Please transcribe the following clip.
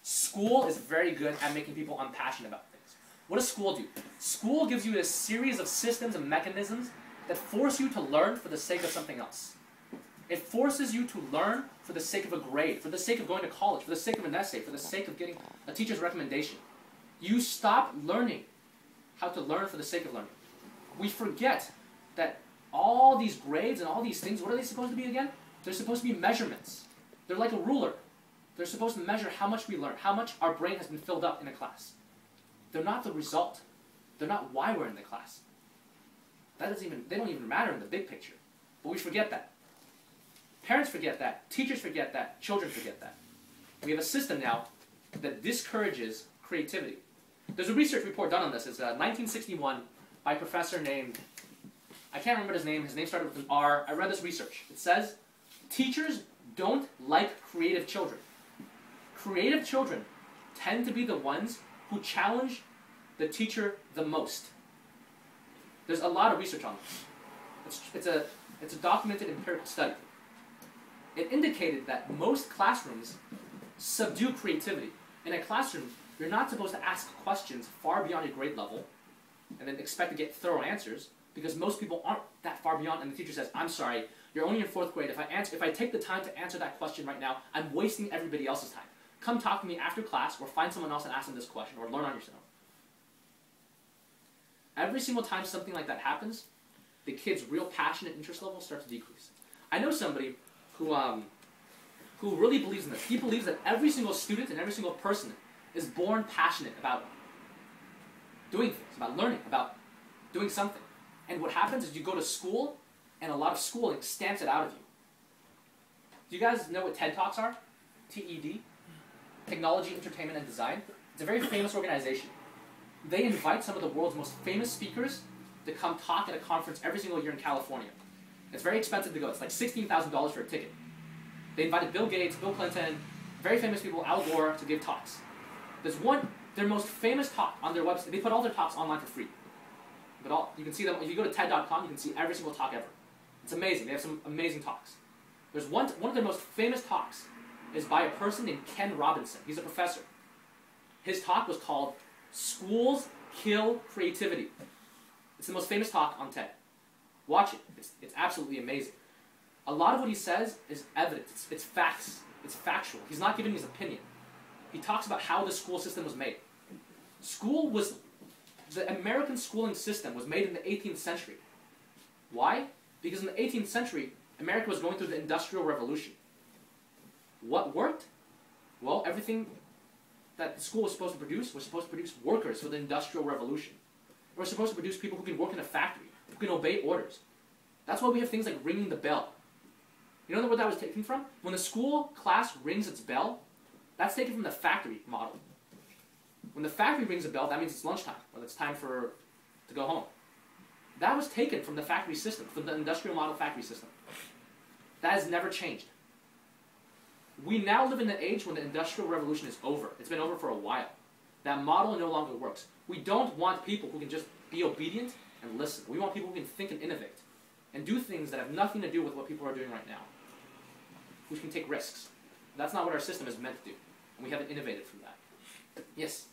School is very good at making people unpassionate about things. What does school do? School gives you a series of systems and mechanisms that force you to learn for the sake of something else. It forces you to learn for the sake of a grade, for the sake of going to college, for the sake of an essay, for the sake of getting a teacher's recommendation. You stop learning how to learn for the sake of learning. We forget that all these grades and all these things, what are they supposed to be again? They're supposed to be measurements. They're like a ruler. They're supposed to measure how much we learn, how much our brain has been filled up in a class. They're not the result. They're not why we're in the class. They don't even matter in the big picture. But we forget that. Parents forget that. Teachers forget that. Children forget that. We have a system now that discourages creativity. There's a research report done on this. It's 1961 by a professor named, I can't remember his name. His name started with an R. I read this research. It says, teachers don't like creative children. Creative children tend to be the ones who challenge the teacher the most. There's a lot of research on this. It's a documented empirical study. It indicated that most classrooms subdue creativity. In a classroom, you're not supposed to ask questions far beyond your grade level and then expect to get thorough answers, because most people aren't that far beyond, and the teacher says, I'm sorry, you're only in 4th grade. If I take the time to answer that question right now, I'm wasting everybody else's time. Come talk to me after class, or find someone else and ask them this question, or learn on your own. Every single time something like that happens, the kid's real passion and interest level starts to decrease. I know somebody who really believes in this. He believes that every single student and every single person is born passionate about doing things, about learning, about doing something. And what happens is you go to school, and a lot of schooling stamps it out of you. Do you guys know what TED Talks are? TED? Technology, Entertainment, and Design. It's a very famous organization. They invite some of the world's most famous speakers to come talk at a conference every single year in California. It's very expensive to go. It's like $16,000 for a ticket. They invited Bill Gates, Bill Clinton, very famous people, Al Gore, to give talks. There's their most famous talk on their website. They put all their talks online for free. But you can see them, if you go to TED.com, you can see every single talk ever. It's amazing. They have some amazing talks. There's one of their most famous talks is by a person named Ken Robinson. He's a professor. His talk was called Schools Kill Creativity. It's the most famous talk on TED. Watch it. It's absolutely amazing. A lot of what he says is evidence. It's facts. It's factual. He's not giving his opinion. He talks about how the school system was made. The American schooling system was made in the 18th century. Why? Because in the 18th century, America was going through the Industrial Revolution. What worked? Well, everything that the school was supposed to produce workers for the Industrial Revolution. It was supposed to produce people who can work in a factory, who can obey orders. That's why we have things like ringing the bell. You know where that was taken from? When the school class rings its bell, that's taken from the factory model. When the factory rings a bell, that means it's lunchtime, or it's time to go home. That was taken from the factory system, from the industrial model factory system. That has never changed. We now live in an age when the Industrial Revolution is over. It's been over for a while. That model no longer works. We don't want people who can just be obedient and listen. We want people who can think and innovate and do things that have nothing to do with what people are doing right now, who can take risks. That's not what our system is meant to do, and we haven't innovated from that. Yes?